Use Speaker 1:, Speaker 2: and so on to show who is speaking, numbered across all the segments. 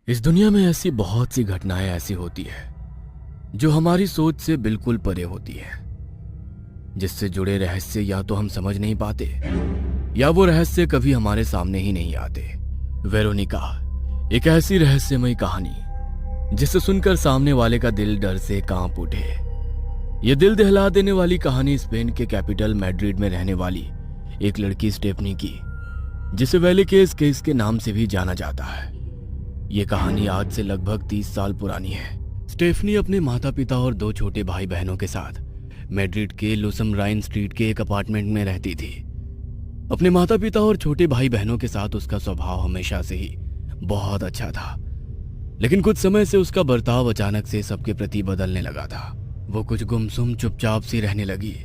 Speaker 1: इस दुनिया में ऐसी बहुत सी घटनाएं ऐसी होती है जो हमारी सोच से बिल्कुल परे होती है, जिससे जुड़े रहस्य या तो हम समझ नहीं पाते या वो रहस्य कभी हमारे सामने ही नहीं आते। वेरोनिका एक ऐसी रहस्यमयी कहानी जिसे सुनकर सामने वाले का दिल डर से कांप उठे। यह दिल दहला देने वाली कहानी स्पेन के कैपिटल मैड्रिड में रहने वाली एक लड़की स्टेफनी की, जिसे वैली केस के नाम से भी जाना जाता है। ये कहानी आज से लगभग 30 साल पुरानी है। स्टेफनी अपने माता पिता और 2 छोटे भाई बहनों के साथ मैड्रिड के लुसमराइन स्ट्रीट के एक अपार्टमेंट में रहती थी। अपने माता पिता और छोटे भाई बहनों के साथ उसका स्वभाव हमेशा से ही बहुत अच्छा था, लेकिन कुछ समय से उसका बर्ताव अचानक से सबके प्रति बदलने लगा था। वो कुछ गुमसुम चुपचाप सी रहने लगी।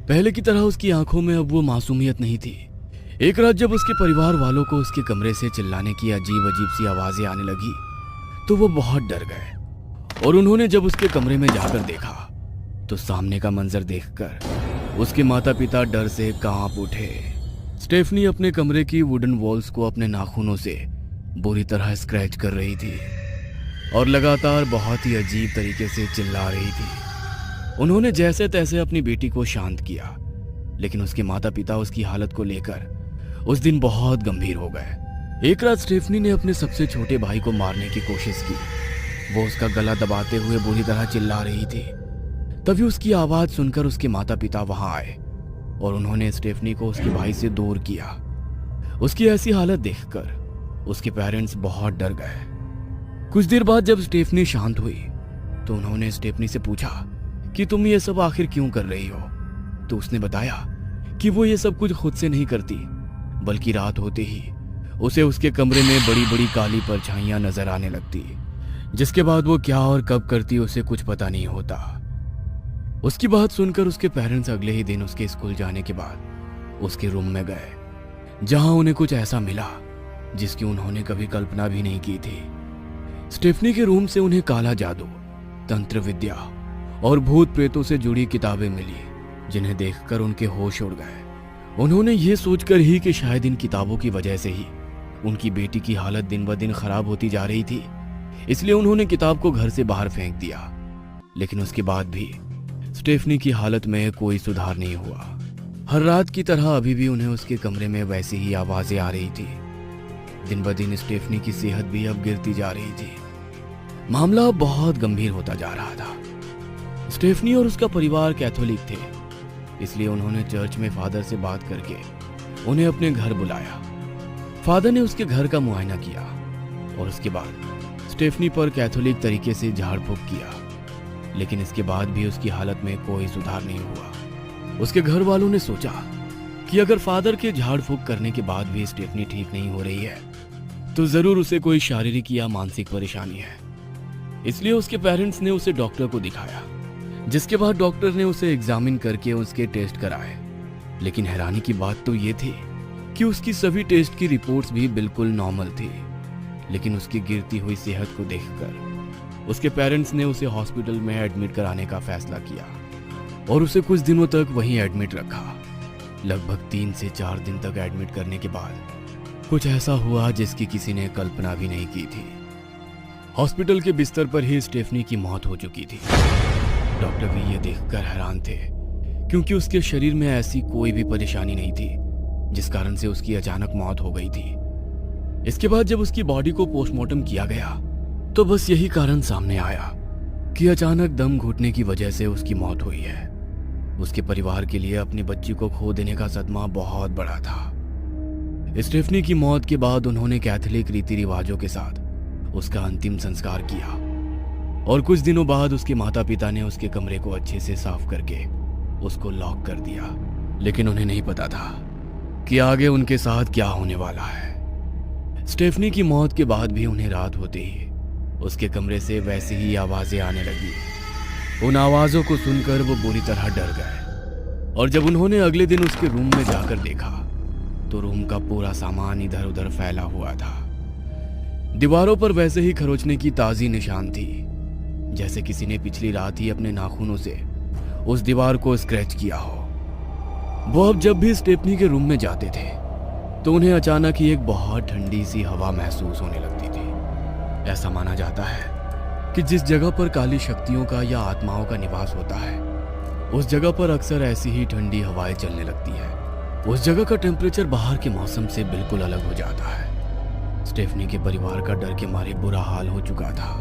Speaker 1: पहले की तरह उसकी आंखों में अब वो मासूमियत नहीं थी। एक रात जब उसके परिवार वालों को उसके कमरे से चिल्लाने की अजीब अजीब सी आवाजें आने लगी तो वो बहुत डर गए और उन्होंने जब उसके कमरे में जाकर देखा तो सामने का मंजर देखकर उसके माता पिता डर से कांप उठे। स्टेफनी अपने कमरे की वुडन वॉल्स को अपने नाखूनों से बुरी तरह स्क्रैच कर रही थी और लगातार बहुत ही अजीब तरीके से चिल्ला रही थी। उन्होंने जैसे तैसे अपनी बेटी को शांत किया, लेकिन उसके माता पिता उसकी हालत को लेकर उस दिन बहुत गंभीर हो गए। एक रात स्टेफनी ने अपने सबसे छोटे भाई को मारने की कोशिश की। वो उसका गला दबाते हुए बुरी तरह चिल्ला रही थी। तभी उसकी आवाज सुनकर उसके माता पिता वहां आए और उन्होंने स्टेफनी को उसके भाई से दूर किया। उसकी ऐसी हालत देखकर उसके पेरेंट्स बहुत डर गए। कुछ देर बाद जब स्टेफनी शांत हुई तो उन्होंने स्टेफनी से पूछा कि तुम ये सब आखिर क्यों कर रही हो। तो उसने बताया कि वो ये सब कुछ खुद से नहीं करती, बल्कि रात होते ही उसे उसके कमरे में बड़ी बड़ी काली परछाइयां नजर आने लगती, जिसके बाद वो क्या और कब करती उसे कुछ पता नहीं होता। उसकी बात सुनकर उसके पेरेंट्स अगले ही दिन उसके स्कूल जाने के बाद उसके रूम में गए, जहां उन्हें कुछ ऐसा मिला जिसकी उन्होंने कभी कल्पना भी नहीं की थी। स्टेफनी के रूम से उन्हें काला जादू, तंत्र विद्या और भूत प्रेतों से जुड़ी किताबें मिली, जिन्हें देखकर उनके होश उड़ गए। उन्होंने ये सोचकर ही कि शायद इन किताबों की वजह से ही उनकी बेटी की हालत दिन ब दिन खराब होती जा रही थी, इसलिए उन्होंने किताब को घर से बाहर फेंक दिया। लेकिन उसके बाद भी स्टेफनी की हालत में कोई सुधार नहीं हुआ। हर रात की तरह अभी भी उन्हें उसके कमरे में वैसी ही आवाजें आ रही थी। दिन ब दिन स्टेफनी की सेहत भी अब गिरती जा रही थी। मामला अब बहुत गंभीर होता जा रहा था। स्टेफनी और उसका परिवार कैथोलिक थे, इसलिए उन्होंने चर्च में फादर से बात करके उन्हें अपने घर बुलाया। फादर ने उसके घर का मुआयना किया और उसके बाद स्टेफनी पर कैथोलिक तरीके से झाड़ फूंक किया, लेकिन इसके बाद भी उसकी हालत में कोई सुधार नहीं हुआ। उसके घर वालों ने सोचा कि अगर फादर के झाड़ फूंक करने के बाद भी स्टेफनी ठीक नहीं हो रही है तो जरूर उसे कोई शारीरिक या मानसिक परेशानी है। इसलिए उसके पेरेंट्स ने उसे डॉक्टर को दिखाया, जिसके बाद डॉक्टर ने उसे एग्जामिन करके उसके टेस्ट कराए। लेकिन हैरानी की बात तो ये थी कि उसकी सभी टेस्ट की रिपोर्ट्स भी बिल्कुल नॉर्मल थी। लेकिन उसकी गिरती हुई सेहत को देखकर उसके पेरेंट्स ने उसे हॉस्पिटल में एडमिट कराने का फैसला किया और उसे कुछ दिनों तक वहीं एडमिट रखा। लगभग 3 से 4 दिन तक एडमिट करने के बाद कुछ ऐसा हुआ जिसकी किसी ने कल्पना भी नहीं की थी। हॉस्पिटल के बिस्तर पर ही स्टेफनी की मौत हो चुकी थी। डॉक्टर भी ये देखकर हैरान थे, क्योंकि उसके शरीर में ऐसी कोई भी परेशानी नहीं थी जिस कारण से उसकी अचानक मौत हो गई थी। इसके बाद जब उसकी बॉडी को पोस्टमार्टम किया गया तो बस यही कारण सामने आया कि अचानक दम घुटने की वजह से उसकी मौत हुई है। उसके परिवार के लिए अपनी बच्ची को खो देने का सदमा बहुत बड़ा था। स्टेफनी की मौत के बाद उन्होंने कैथोलिक रीति रिवाजों के साथ उसका अंतिम संस्कार किया और कुछ दिनों बाद उसके माता पिता ने उसके कमरे को अच्छे से साफ करके उसको लॉक कर दिया। लेकिन उन्हें नहीं पता था कि आगे उनके साथ क्या होने वाला है। स्टेफनी की मौत के बाद भी उन्हें रात होते ही उसके कमरे से वैसी ही आवाजें आने लगी। उन आवाजों को सुनकर वो बुरी तरह डर गए और जब उन्होंने अगले दिन उसके रूम में जाकर देखा तो रूम का पूरा सामान इधर उधर फैला हुआ था। दीवारों पर वैसे ही खरोचने की ताजी निशान थी, जैसे किसी ने पिछली रात ही अपने नाखूनों से उस दीवार को स्क्रैच किया हो। वो अब जब भी स्टेफनी के रूम में जाते थे तो उन्हें अचानक ही एक बहुत ठंडी सी हवा महसूस होने लगती थी। ऐसा माना जाता है कि जिस जगह पर काली शक्तियों का या आत्माओं का निवास होता है, उस जगह पर अक्सर ऐसी ही ठंडी हवाएं चलने लगती है। उस जगह का टेम्परेचर बाहर के मौसम से बिल्कुल अलग हो जाता है। स्टेफनी के परिवार का डर के मारे बुरा हाल हो चुका था।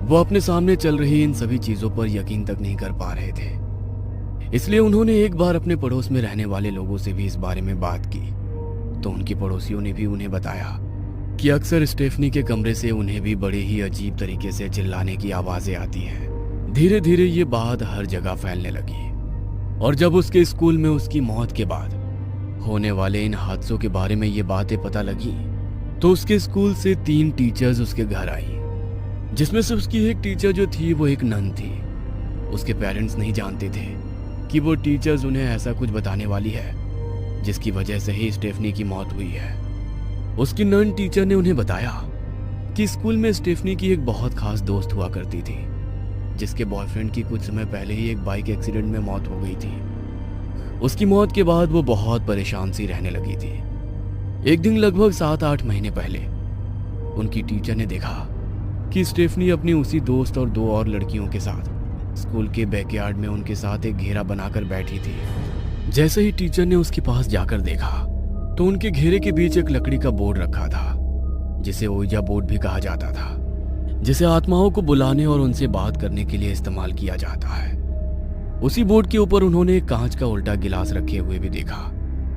Speaker 1: वो अपने सामने चल रही इन सभी चीजों पर यकीन तक नहीं कर पा रहे थे। इसलिए उन्होंने एक बार अपने पड़ोस में रहने वाले लोगों से भी इस बारे में बात की, तो उनकी पड़ोसियों ने भी उन्हें बताया कि अक्सर स्टेफनी के कमरे से उन्हें भी बड़े ही अजीब तरीके से चिल्लाने की आवाजें आती हैं। धीरे धीरे ये बात हर जगह फैलने लगी और जब उसके स्कूल में उसकी मौत के बाद होने वाले इन हादसों के बारे में ये बातें पता लगी, तो उसके स्कूल से 3 टीचर्स उसके घर आई, जिसमें से उसकी एक टीचर जो थी वो एक नन थी। उसके पेरेंट्स नहीं जानते थे कि वो टीचर्स उन्हें ऐसा कुछ बताने वाली है जिसकी वजह से ही स्टेफनी की मौत हुई है। उसकी नन टीचर ने उन्हें बताया कि स्कूल में स्टेफनी की एक बहुत खास दोस्त हुआ करती थी, जिसके बॉयफ्रेंड की कुछ समय पहले ही एक बाइक एक्सीडेंट में मौत हो गई थी। उसकी मौत के बाद वो बहुत परेशान सी रहने लगी थी। एक दिन लगभग 7-8 महीने पहले उनकी टीचर ने देखा कि स्टेफनी अपनी उसी दोस्त और 2 और लड़कियों के साथ स्कूल के बैकयार्ड में उनके साथ एक घेरा बनाकर बैठी थी। जैसे ही टीचर ने उसके पास जाकर देखा तो उनके घेरे के बीच एक लकड़ी का बोर्ड रखा था, जिसे ओइजा बोर्ड भी कहा जाता था, जिसे आत्माओं को बुलाने और उनसे बात करने के लिए इस्तेमाल किया जाता है। उसी बोर्ड के ऊपर उन्होंने एक कांच का उल्टा गिलास रखे हुए भी देखा।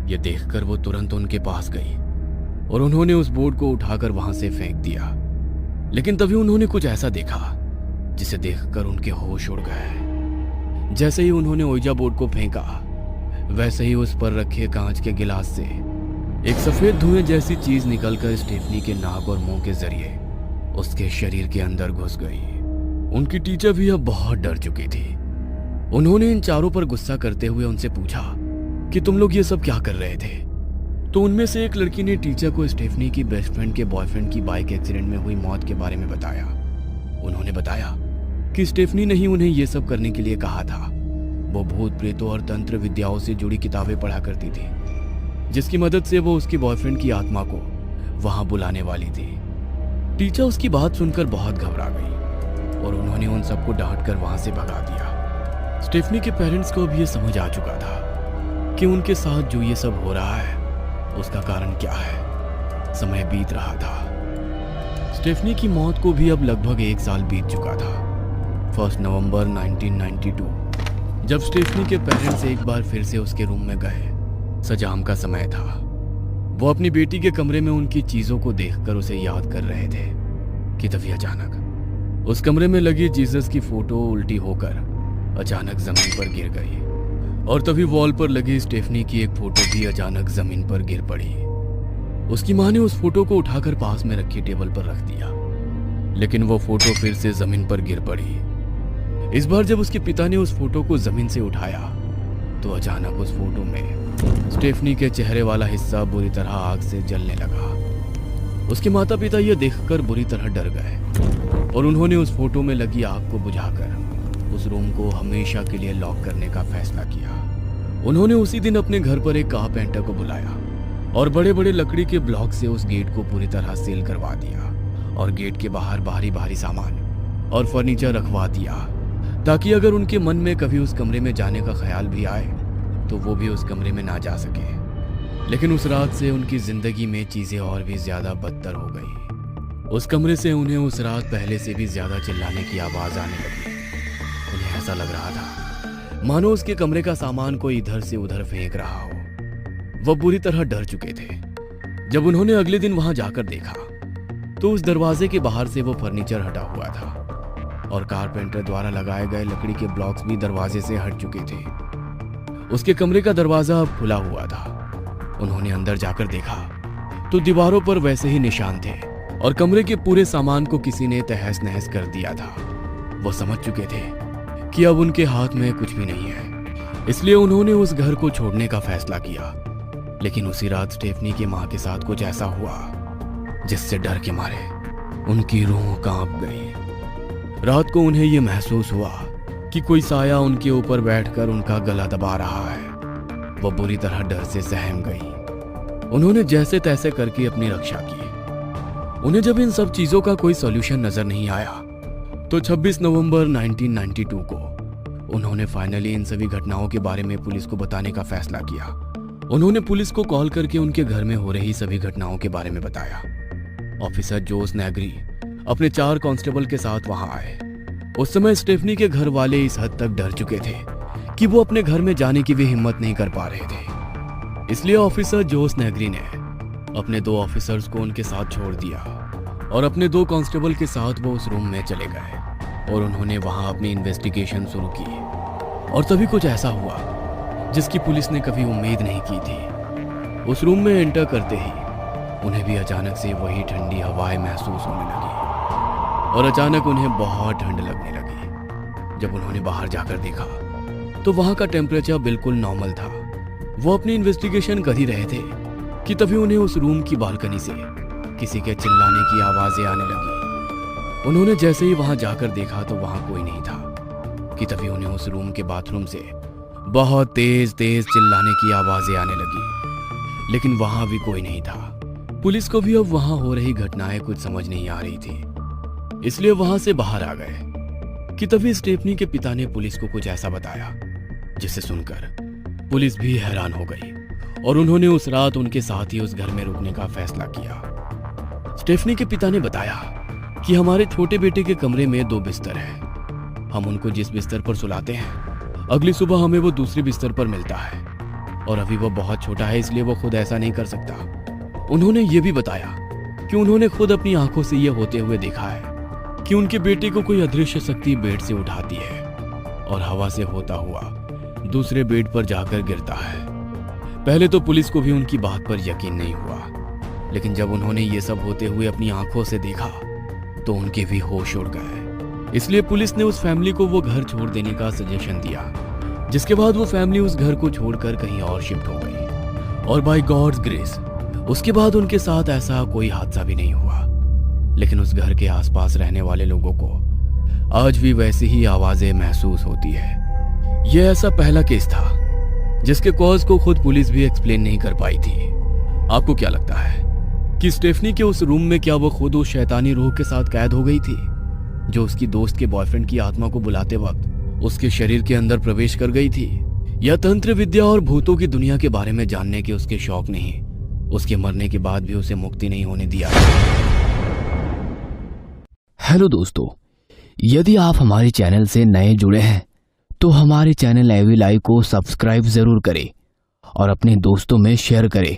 Speaker 1: यह देखकर वो तुरंत उनके पास गई और उन्होंने उस बोर्ड को उठाकर वहां से फेंक दिया। लेकिन तभी उन्होंने कुछ ऐसा देखा जिसे देखकर उनके होश उड़ गए। जैसे ही उन्होंने ओइजा बोर्ड को फेंका, वैसे ही उस पर रखे कांच के गिलास से एक सफेद धुएं जैसी चीज निकलकर स्टेफनी के नाक और मुंह के जरिए उसके शरीर के अंदर घुस गई। उनकी टीचर भी अब बहुत डर चुकी थी। उन्होंने इन चारों पर गुस्सा करते हुए उनसे पूछा कि तुम लोग ये सब क्या कर रहे थे। तो उनमें से एक लड़की ने टीचर को स्टेफनी की बेस्ट फ्रेंड के बॉयफ्रेंड की बाइक एक्सीडेंट में हुई मौत के बारे में बताया। उन्होंने बताया कि स्टेफनी ने ही उन्हें यह सब करने के लिए कहा था। वो भूत प्रेतों और तंत्र विद्याओं से जुड़ी किताबें पढ़ा करती थी, जिसकी मदद से वो उसकी बॉयफ्रेंड की आत्मा को वहां बुलाने वाली थी। टीचर उसकी बात सुनकर बहुत घबरा गई और उन्होंने उन सबको डांट कर वहां से भगा दिया। स्टेफनी के पेरेंट्स को अब ये समझ आ चुका था कि उनके साथ जो ये सब हो रहा है उसका कारण क्या है। समय बीत रहा था। स्टेफनी की मौत को भी अब लगभग 1 साल बीत चुका था। 1 नवंबर 1992 जब स्टेफनी के पेरेंट्स एक बार फिर से उसके रूम में गए। सजाम का समय था। वो अपनी बेटी के कमरे में उनकी चीजों को देखकर उसे याद कर रहे थे कि तभी अचानक उस कमरे में लगी जीसस की फोटो उल्टी होकर अचानक जमीन पर गिर गई और तभी वॉल पर लगी स्टेफनी की एक फोटो भी अचानक जमीन पर गिर पड़ी। उसकी मां ने उस फोटो को उठाकर पास में रखी टेबल पर रख दिया, लेकिन वो फोटो फिर से जमीन पर गिर पड़ी। इस बार जब उसके पिता ने उस फोटो को जमीन से उठाया तो अचानक उस फोटो में स्टेफनी के चेहरे वाला हिस्सा बुरी तरह आग से जलने लगा। उसके माता पिता यह देखकर बुरी तरह डर गए और उन्होंने उस फोटो में लगी आग को बुझाकर उस रूम को हमेशा के लिए लॉक करने का फैसला किया। उन्होंने उसी दिन अपने घर पर एक कारपेंटर को बुलाया और बड़े बड़े लकड़ी के ब्लॉक से उस गेट को पूरी तरह सील करवा दिया और गेट के बाहर भारी भारी सामान और फर्नीचर रखवा दिया, ताकि अगर उनके मन में कभी उस कमरे में जाने का ख्याल भी आए तो वो भी उस कमरे में ना जा सके। लेकिन उस रात से उनकी जिंदगी में चीजें और भी ज्यादा बदतर हो गई। उस कमरे से उन्हें उस रात पहले से भी ज्यादा चिल्लाने की आवाज आने लगी। उन्हें ऐसा लग रहा था मानो उसके कमरे का सामान कोई इधर से उधर फेंक रहा हो। वह बुरी तरह डर चुके थे। जब उन्होंने अगले दिन वहां जाकर देखा तो उस दरवाजे के बाहर से वो फर्नीचर हटा हुआ था और कारपेंटर द्वारा लगाए गए लकड़ी के ब्लॉक्स भी दरवाजे से हट चुके थे। उसके कमरे का दरवाजा अब खुला हुआ था। उन्होंने अंदर जाकर देखा तो दीवारों पर वैसे ही निशान थे और कमरे के पूरे सामान को किसी ने तहस नहस कर दिया था। वो समझ चुके थे कि अब उनके हाथ में कुछ भी नहीं है, इसलिए उन्होंने उस घर को छोड़ने का फैसला किया। लेकिन उसी रात स्टेफनी की मां के साथ कुछ ऐसा हुआ जिससे डर के मारे उनकी रूह कांप गई। रात को उन्हें यह महसूस हुआ कि कोई साया उनके ऊपर बैठकर उनका गला दबा रहा है। वो बुरी तरह डर से सहम गई। उन्होंने जैसे तैसे करके अपनी रक्षा की। उन्हें जब इन सब चीजों का कोई सॉल्यूशन नजर नहीं आया तो 26 नवंबर 1992 को उन्होंने फाइनली इन सभी घटनाओं के बारे में पुलिस को बताने का फैसला किया। उन्होंने पुलिस को कॉल करके उनके घर में हो रही सभी घटनाओं के बारे में बताया। ऑफिसर जोस नेग्री अपने 4 कांस्टेबल के साथ वहां आए। उस समय स्टेफनी के घर वाले इस हद तक डर चुके थे कि वो अपने घर में जाने की भी हिम्मत नहीं कर पा रहे थे। इसलिए ऑफिसर जोस नेग्री ने अपने 2 ऑफिसर्स को उनके साथ छोड़ दिया और अपने 2 कांस्टेबल के साथ वो उस रूम में चले गए और उन्होंने वहां अपनी इन्वेस्टिगेशन शुरू की। और तभी कुछ ऐसा हुआ जिसकी पुलिस ने कभी उम्मीद नहीं की थी। उस रूम में एंटर करते ही उन्हें भी अचानक से वही ठंडी हवाएं महसूस होने लगी और अचानक उन्हें बहुत ठंड लगने लगी। जब उन्होंने बाहर जाकर देखा तो वहां का टेम्परेचर बिल्कुल नॉर्मल था। वो अपनी इन्वेस्टिगेशन कर ही रहे थे कि तभी उन्हें उस रूम की बालकनी से किसी के चिल्लाने की आवाजें आने लगी। उन्होंने जैसे ही वहां जाकर देखा तो वहां कोई नहीं था कि तभी उन्हें उस रूम के बाथरूम से बहुत तेज तेज चिल्लाने की आवाजें आने लगी, लेकिन वहां भी कोई नहीं था। पुलिस को भी अब वहां हो रही घटनाएं कुछ समझ नहीं आ रही थी, इसलिए वहां से बाहर आ गए कि तभी स्टेफनी के पिता ने पुलिस को कुछ ऐसा बताया जिसे सुनकर पुलिस भी हैरान हो गई और उन्होंने उस रात उनके साथ ही उस घर में रुकने का फैसला किया। स्टेफनी के पिता ने बताया कि हमारे छोटे बेटे के कमरे में 2 बिस्तर हैं। हम उनको जिस बिस्तर पर सुलाते हैं अगली सुबह हमें वो दूसरे बिस्तर पर मिलता है और अभी वो बहुत छोटा है इसलिए वो खुद ऐसा नहीं कर सकता। उन्होंने ये भी बताया कि उन्होंने खुद अपनी आंखों से ये होते हुए देखा है कि उनके बेटे को कोई अदृश्य शक्ति बेड से उठाती है और हवा से होता हुआ दूसरे बेड पर जाकर गिरता है। पहले तो पुलिस को भी उनकी बात पर यकीन नहीं हुआ, लेकिन जब उन्होंने ये सब होते हुए अपनी आंखों से देखा तो उनके भी होश उड़ गए। इसलिए पुलिस ने उस फैमिली को वो घर छोड़ देने का सजेशन दिया, जिसके बाद वो फैमिली उस घर को छोड़कर कहीं और शिफ्ट हो गई और बाय गॉड्स ग्रेस उसके बाद उनके साथ ऐसा कोई हादसा भी नहीं हुआ। लेकिन उस घर के आसपास रहने वाले लोगों को आज भी वैसी ही आवाजें महसूस होती है। यह ऐसा पहला केस था जिसके कॉज को खुद पुलिस भी एक्सप्लेन नहीं कर पाई थी। आपको क्या लगता है कि स्टेफनी के उस रूम में क्या वो खुद उस शैतानी रूह के साथ कैद हो गई थी जो उसकी दोस्त के बॉयफ्रेंड की आत्मा को बुलाते वक्त उसके शरीर के अंदर प्रवेश कर गई थी, या तंत्र विद्या और भूतों की दुनिया के बारे में जानने के उसके शौक ने उसके मरने के बाद भी उसे मुक्ति नहीं होने दिया?
Speaker 2: हेलो दोस्तों, यदि आप हमारे चैनल से नए जुड़े हैं तो हमारे चैनल एवी लाइव को सब्सक्राइब जरूर करें और अपने दोस्तों में शेयर करें